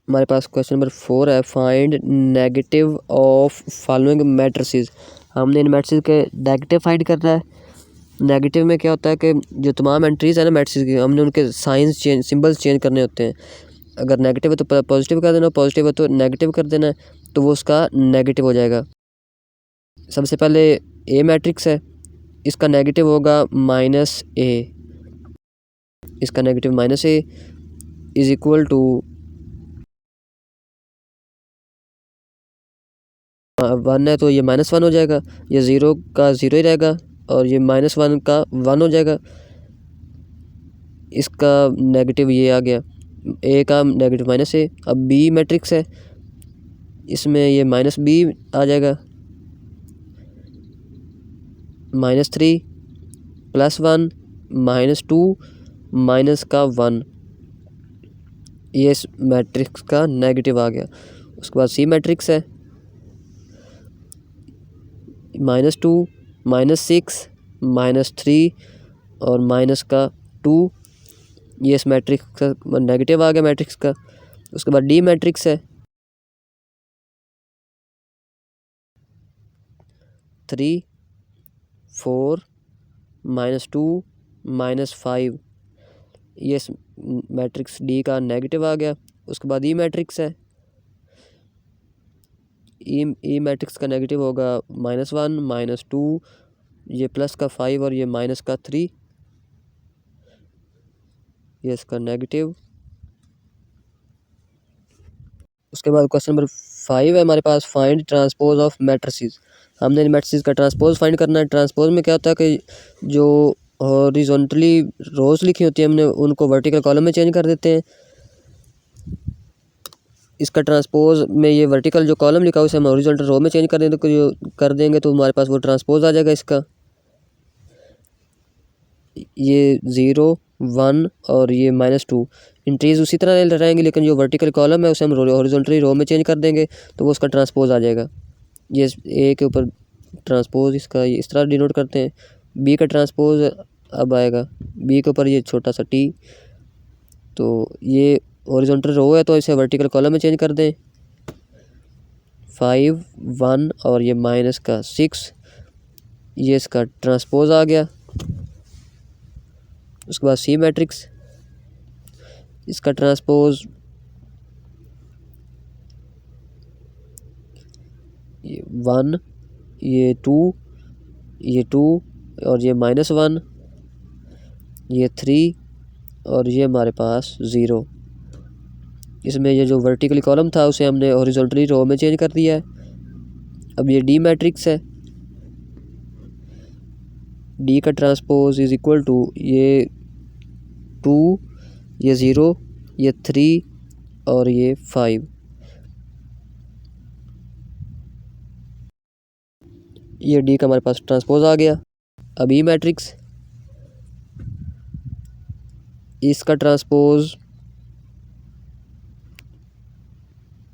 हमारे पास question number 4 है, find negative of following matrices. हमने इन मैट्रिसेस के नेगेटिव फाइंड करना है। नेगेटिव में क्या होता है कि जो तमाम एंट्रीज है ना मैट्रिसेस की, हमने उनके साइंस चेंज, सिंबल्स चेंज करने होते हैं। अगर नेगेटिव है तो पॉजिटिव कर देना, पॉजिटिव है तो नेगेटिव कर देना, तो वो उसका नेगेटिव हो जाएगा। सबसे पहले ए मैट्रिक्स है, इसका नेगेटिव होगा -a। इसका negative -a is equal to 1 है तो ये -1 हो जाएगा, ये 0 का 0 ही रहेगा और ये -1 का 1 हो जाएगा। इसका नेगेटिव ये आ गया, ए का नेगेटिव -a। अब बी मैट्रिक्स है, इसमें ये -b आ जाएगा, -3 +1 -2 माइनस का 1, ये इस मैट्रिक्स का नेगेटिव आ गया। उसके बाद सी मैट्रिक्स है, -2 -6 -3 और माइनस का 2, ये इस मैट्रिक्स का नेगेटिव आ गया मैट्रिक्स का। उसके बाद डी मैट्रिक्स है, 3 4 -2 -5, ये इस मैट्रिक्स डी का नेगेटिव आ गया। उसके बाद ई मैट्रिक्स है, ई मैट्रिक्स का नेगेटिव होगा -1 -2, ये प्लस का 5 और ये माइनस का 3, ये इसका नेगेटिव। उसके बाद क्वेश्चन नंबर 5 है हमारे पास, फाइंड ट्रांसपोज ऑफ मैट्रिसेस। हमने इन मैट्रिसेस का ट्रांसपोज फाइंड करना है। ट्रांसपोज में क्या होता है कि जो हॉरिजॉन्टली रोज लिखी होती है हमने उनको वर्टिकल कॉलम में चेंज कर देते हैं। इसका ट्रांसपोज में ये वर्टिकल जो कॉलम लिखा है उसे हम हॉरिजॉन्टल रो में चेंज कर देंगे तो हमारे पास वो ट्रांसपोज आ जाएगा इसका। ये 0 1 और ये -2 इंट्रीज उसी तरह रहेंगे, लेकिन जो वर्टिकल कॉलम है उसे हम हॉरिजॉन्टली रो में चेंज कर देंगे तो वो उसका ट्रांसपोज आ जाएगा। ये ए के ऊपर ट्रांसपोज इसका ये इस तरह डिनोट करते हैं। बी का ट्रांसपोज अब आएगा, बी के ऊपर ये छोटा सा टी, तो ये हॉरिजॉन्टल रो है तो इसे वर्टिकल कॉलम में चेंज कर दें। 5 1 और ये माइनस का 6, ये इसका ट्रांसपोज आ गया। उसके बाद सी मैट्रिक्स, इसका ट्रांसपोज ये 1, ये 2, ये 2 और ये -1, ये 3 और ये हमारे पास 0। इसमें ये जो वर्टिकली कॉलम था उसे हमने हॉरिजॉन्टली रो में चेंज कर दिया है। अब ये डी मैट्रिक्स है, डी का ट्रांसपोज इज इक्वल टू ये 2, ये 0, ये 3 और ये 5। ये डी का हमारे पास ट्रांसपोज आ गया। अब ई मैट्रिक्स, इसका ट्रांसपोज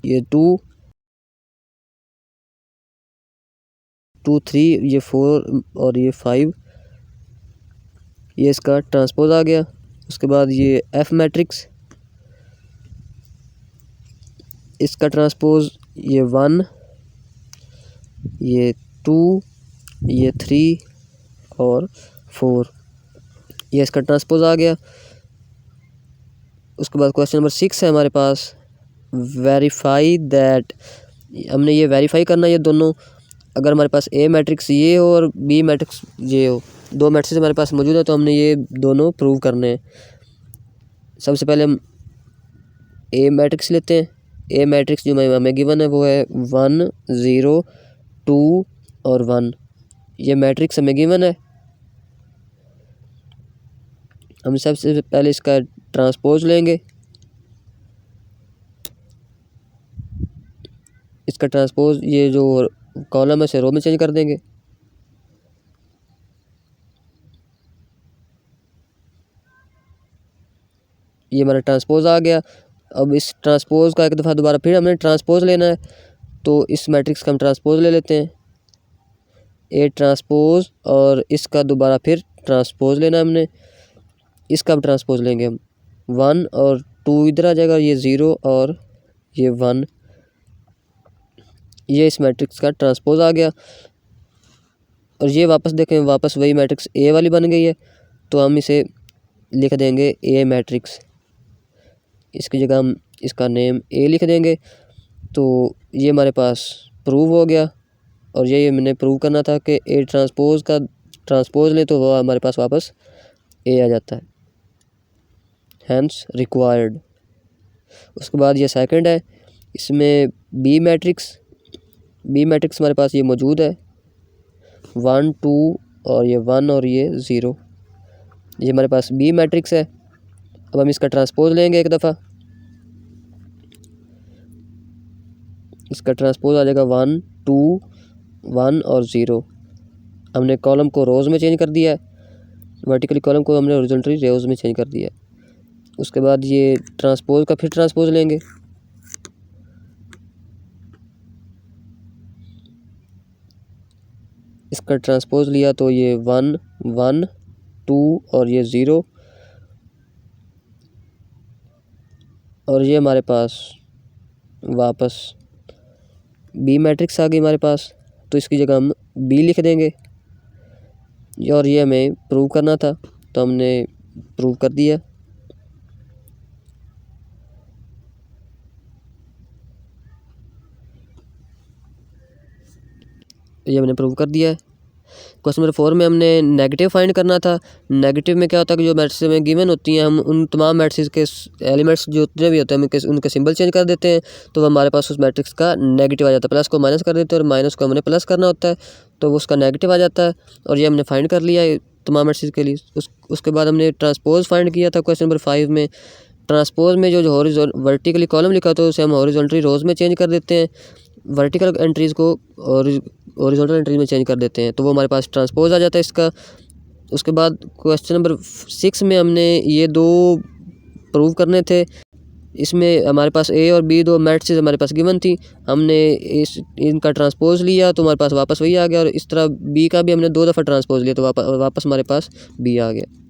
ये 2 2 3, ये 4 और ये 5, ये इसका ट्रांसपोज आ गया। उसके बाद ये एफ मैट्रिक्स, इसका ट्रांसपोज ये 1, ये 2, ये 3 और 4, ये इसका ट्रांसपोज आ गया। उसके बाद क्वेश्चन नंबर 6 है हमारे पास, वेरीफाई दैट। हमने ये वेरीफाई करना है ये दोनों, अगर हमारे पास ए मैट्रिक्स ये हो और बी मैट्रिक्स ये हो, दो मैट्रिक्स हमारे पास मौजूद है तो हमने ये दोनों प्रूव करने हैं। सबसे पहले हम ए मैट्रिक्स लेते हैं। ए मैट्रिक्स जो हमें गिवन है वो है 1 0 2 और 1, ये मैट्रिक्स हमें गिवन है। हम सबसे पहले इसका ट्रांसपोज लेंगे, इसका ट्रांसपोज ये जो कॉलम है इसे रो में चेंज कर देंगे। ये हमारा ट्रांसपोज आ गया। अब इस ट्रांसपोज का एक दफ़ा दोबारा फिर हमने ट्रांसपोज लेना है, तो इस मैट्रिक्स का हम ट्रांसपोज ले लेते हैं, ए ट्रांसपोज, और इसका दोबारा फिर ट्रांसपोज लेना है हमने। इसका अब ट्रांसपोज लेंगे हम, 1 और 2 इधर आ जाएगा, ये 0 और ये 1, ये इस मैट्रिक्स का ट्रांसपोज आ गया। और ये वापस देखें, वापस वही मैट्रिक्स ए वाली बन गई है, तो हम इसे लिख देंगे ए मैट्रिक्स, इसकी जगह हम इसका नेम ए लिख देंगे। तो ये हमारे पास प्रूव हो गया। और ये मैंने प्रूव करना था कि ए ट्रांसपोज का ट्रांसपोज ले तो वो हमारे पास वापस ए आ जाता है, हैंस रिक्वायर्ड। उसके बाद ये सेकंड है, इसमें बी मैट्रिक्स हमारे पास ये मौजूद है, 1 2 और ये 1 और ये 0, ये हमारे पास बी मैट्रिक्स है। अब हम इसका ट्रांसपोज लेंगे एक दफ़ा, इसका ट्रांसपोज आ जाएगा 1 2 1 और 0। हमने कॉलम को रोज़ में चेंज कर दिया है, वर्टिकली कॉलम को हमने हॉरिजॉन्टली रोज़ में चेंज कर दिया है। उसके बाद ये ट्रांसपोज का फिर ट्रांसपोज लेंगे, इसका ट्रांसपोज लिया तो ये 1 1 2 और ये 0, और ये हमारे पास वापस बी मैट्रिक्स आ गई हमारे पास, तो इसकी जगह हम बी लिख देंगे। और ये हमें प्रूव करना था, तो हमने प्रूव कर दिया। ये हमने प्रूव कर दिया है। क्वेश्चन नंबर 4 में हमने नेगेटिव फाइंड करना था। नेगेटिव में क्या होता है कि जो मैट्रिक्स में गिवन होती हैं, हम उन तमाम मैट्रिक्स के एलिमेंट्स जो जितने भी होते हैं हम उनके सिंबल चेंज कर देते हैं, तो हमारे पास उस मैट्रिक्स का नेगेटिव आ जाता है। प्लस को माइनस कर देते हैं और माइनस को हमने प्लस करना होता है, तो वो उसका नेगेटिव आ जाता है। और ये हमने फाइंड कर लिया है तमाम मैट्रिक्स के लिए। उसके बाद हमने ट्रांसपोज फाइंड किया था क्वेश्चन नंबर 5 में। ट्रांसपोज में जो वर्टिकली कॉलम लिखा था उसे हम हॉरिजॉन्टली रोज में चेंज कर देते हैं, वर्टिकल एंट्रीज़ को हॉरिजॉन्टल एंट्रीज में चेंज कर देते हैं, तो वो हमारे पास ट्रांसपोज आ जाता है इसका। उसके बाद क्वेश्चन नंबर 6 में हमने ये 2 प्रूव करने थे। इसमें हमारे पास ए और बी 2 मैट्रिक्स हमारे पास गिवन थी, हमने इनका ट्रांसपोज लिया तो हमारे पास वापस वही आ गया। और इस तरह बी का भी हमने 2 दफ़ा ट्रांसपोज लिया तो वापस हमारे पास बी आ गया।